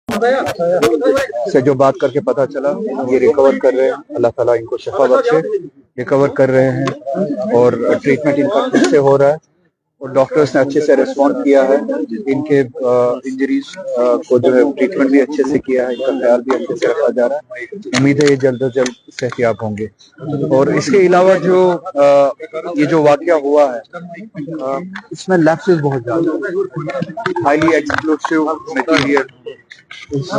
سے جو بات کر کے پتا چلا یہ ریکور کر رہے ہیں، اللہ تعالیٰ ان کو شفا بخشے، ریکور کر رہے ہیں اور ٹریٹمنٹ ان کا ٹھیک سے ہو رہا ہے اور ڈاکٹرز نے اچھے سے ریسپونڈ کیا ہے، ان کے انجریز کو جو ہے ٹریٹمنٹ بھی اچھے سے کیا ہے، ان کا خیال بھی اچھے سے رکھا جا رہا ہے، امید ہے یہ جلد از جلد صحتیاب ہوں گے۔ اور اس کے علاوہ جو یہ جو واقعہ ہوا ہے اس میں لیپسز بہت زیادہ، ہائیلی ایکسپلوسیو مٹیریل، اس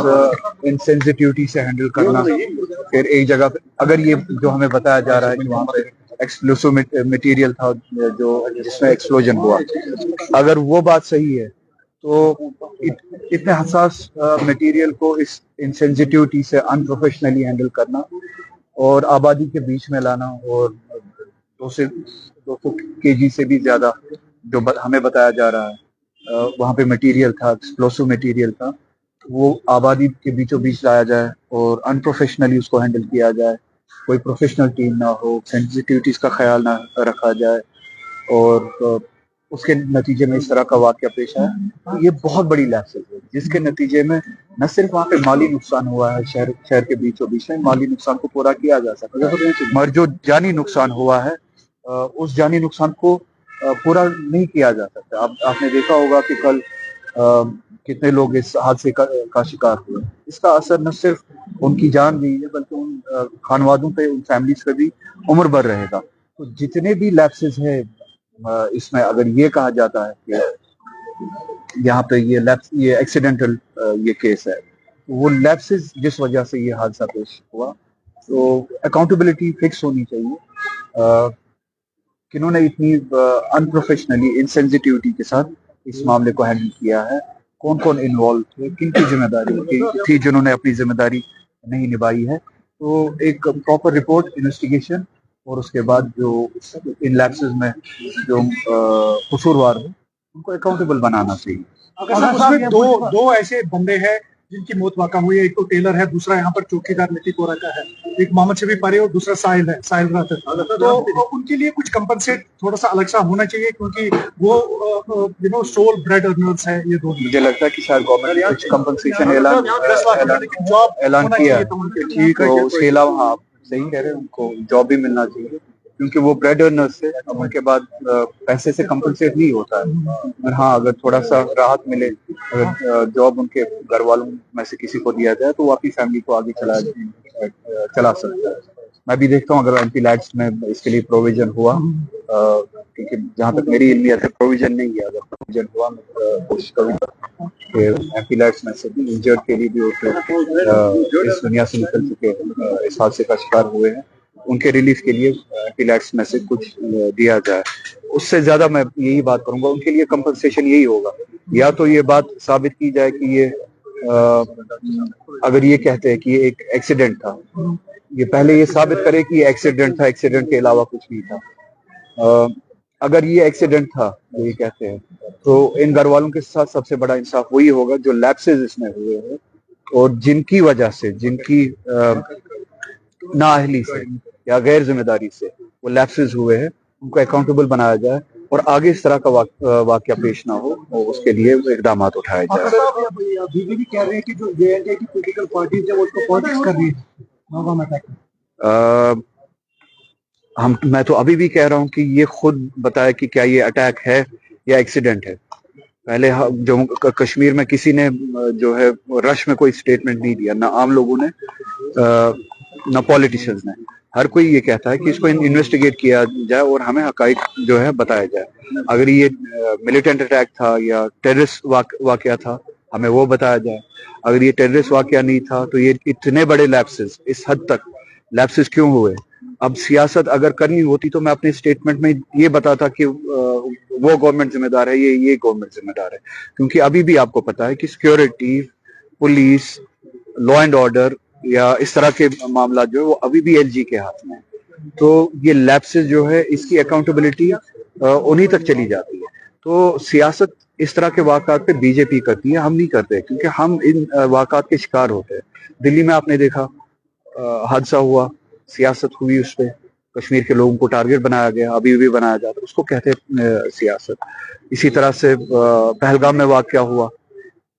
انسینسٹیوٹی سے ہینڈل کرنا، پھر ایک جگہ پہ اگر یہ جو ہمیں بتایا جا رہا ہے کہ وہاں پہ ایکسپلوسو مٹیریل تھا جو جس میں ایکسپلوژن ہوا، اگر وہ بات صحیح ہے تو اتنے حساس مٹیریل کو اس انسینسٹیوٹی سے انپروفیشنلی ہینڈل کرنا اور آبادی کے بیچ میں لانا، اور 200 kg سے بھی زیادہ جو ہمیں بتایا جا رہا ہے وہاں پہ مٹیریل تھا، ایکسپلوسو مٹیریل تھا، وہ آبادی کے بیچوں بیچ لایا جائے اور انپروفیشنلی اس کو ہینڈل کیا جائے، کوئی پروفیشنل ٹیم نہ ہو، سینسٹیوٹیز کا خیال نہ رکھا جائے، اور اس کے نتیجے میں اس طرح کا واقعہ پیش آیا، یہ بہت بڑی لیپسز ہے جس کے نتیجے میں نہ صرف وہاں پہ مالی نقصان ہوا ہے، شہر کے بیچوں بیچ میں مالی نقصان کو پورا کیا جا سکتا ہے، مگر جو جانی نقصان ہوا ہے اس جانی نقصان کو پورا نہیں کیا جا سکتا۔ آپ نے دیکھا ہوگا کہ کل کتنے لوگ اس حادثے کا شکار ہوئے، اس کا اثر نہ صرف ان کی جان گئی ہے بلکہ ان خانوادوں پہ، ان فیملیز پہ بھی عمر بھر رہے گا۔ تو جتنے بھی لیپسز ہیں اس میں، اگر یہ کہا جاتا ہے کہ یہاں پہ یہ ایکسیڈنٹل یہ کیس ہے، وہ لیپسز جس وجہ سے یہ حادثہ پیش ہوا، تو اکاؤنٹیبلٹی فکس ہونی چاہیے، کنہوں نے اتنی انپروفیشنلی انسینسٹیوٹی کے ساتھ اس معاملے کو ہینڈل کیا ہے، کون کون انوالو تھے، کن کی ذمہ داری تھی جنہوں نے اپنی ذمہ داری نہیں نبھائی ہے۔ تو ایک پراپر رپورٹ، انویسٹیگیشن، اور اس کے بعد جو ان لیپسز میں جو قصوروار ہو ان کو اکاؤنٹیبل بنانا چاہیے۔ اس میں دو ایسے بندے ہیں جن کی موت واقع ہوئی ہے، ایک تو ٹیلر ہے، دوسرا یہاں پر چوکیدار مٹی پورا کا ہے، ایک محمد شفیع پارے اور دوسرا ساحل ہے، ساحل رات ہے، تو ان کے لیے کچھ کمپنسیٹ تھوڑا سا الگ سا ہونا چاہیے کیونکہ وہ سول بریڈ ارنرز ہیں یہ دو۔ مجھے لگتا ہے کہ شاید گورنمنٹ نے کچھ کمپنسیشن اعلان کیا ہے، ٹھیک ہے، اس کے علاوہ ہاں صحیح کہہ رہے ہیں، ان کو جاب بھی ملنا چاہیے کیونکہ وہ بریڈ ارنرز تھے، اب ان کے بعد پیسے سے کمپنسیٹ نہیں ہوتا ہے، مگر ہاں اگر تھوڑا سا راحت ملے، اگر جاب ان کے گھر والوں میں سے کسی کو دیا جائے تو وہ اپنی فیملی کو آگے چلا سکتا ہے۔ میں بھی دیکھتا ہوں اگر ایم پی لیٹس میں اس کے لیے پروویژن ہوا، کیونکہ جہاں تک میری علمیت ہے پروویژن نہیں ہے، اگر پروویژن ہوا میں کوشش کروں گا کہ ایم پی لیٹس میں سے بھی انجرڈ کے لیے بھی اس دنیا سے نکل چکے اس حادثے کا شکار ہوئے ہیں، ان کے ریلیف کے لیے ایم پی لیٹس میں سے کچھ دیا جائے۔ اس سے زیادہ میں یہی بات کروں گا، ان کے لیے کمپنسیشن یہی ہوگا، یا تو یہ بات ثابت کی جائے کہ یہ اگر یہ کہتے ہیں کہ یہ ایک ایکسیڈنٹ تھا، یہ پہلے یہ ثابت کرے کہ یہ ایکسیڈنٹ تھا، ایکسیڈنٹ کے علاوہ کچھ نہیں تھا۔ اگر یہ ایکسیڈنٹ تھا یہ کہتے ہیں تو ان گھر والوں کے ساتھ سب سے بڑا انصاف وہی ہوگا جو لیپسز اس میں ہوئے ہیں اور جن کی وجہ سے، جن کی نااہلی سے یا غیر ذمہ داری سے وہ لیپسز ہوئے ہیں، ان کو اکاؤنٹیبل بنایا جائے اور آگے اس طرح کا واقعہ پیش نہ ہو اور اس کے لیے اقدامات اٹھائے جائیں۔ بی جے پی کہہ رہے ہیں کہ جو جے اینڈ کے کی پولیٹیکل پارٹیز ہیں وہ اس کو پالیٹکس کر رہی ہے۔ میں تو ابھی بھی کہہ رہا ہوں کہ یہ خود بتائے کہ کیا یہ اٹیک ہے یا ایکسیڈنٹ ہے۔ پہلے جموں کشمیر میں کسی نے جو ہے رش میں کوئی سٹیٹمنٹ نہیں دیا، نہ عام لوگوں نے نہ پولیٹیشنز نے، ہر کوئی یہ کہتا ہے کہ اس کو انویسٹیگیٹ کیا جائے اور ہمیں حقائق جو ہے بتایا جائے، اگر یہ ملیٹنٹ اٹیک تھا یا ٹیررسٹ واقعہ تھا ہمیں وہ بتایا جائے، اگر یہ ٹیررسٹ واقعہ نہیں تھا تو یہ اتنے بڑے لیپسز، اس حد تک لیپسز کیوں ہوئے۔ اب سیاست اگر کرنی ہوتی تو میں اپنے اسٹیٹمنٹ میں یہ بتاتا کہ وہ گورنمنٹ ذمہ دار ہے، یہ گورنمنٹ ذمہ دار ہے، کیونکہ ابھی بھی آپ کو پتا ہے کہ security, police, law and order یا اس طرح کے معاملات جو ہے وہ ابھی بھی ایل جی کے ہاتھ میں ہیں، تو یہ لیپسز جو ہے اس کی اکاؤنٹیبلٹی انہی تک چلی جاتی ہے۔ تو سیاست اس طرح کے واقعات پہ بی جے پی کرتی ہے، ہم نہیں کرتے کیونکہ ہم ان واقعات کے شکار ہوتے ہیں۔ دلی میں آپ نے دیکھا حادثہ ہوا، سیاست ہوئی، اس پہ کشمیر کے لوگوں کو ٹارگٹ بنایا گیا، ابھی بھی بنایا جاتا ہے، اس کو کہتے ہیں سیاست۔ اسی طرح سے پہلگام میں واقعہ ہوا،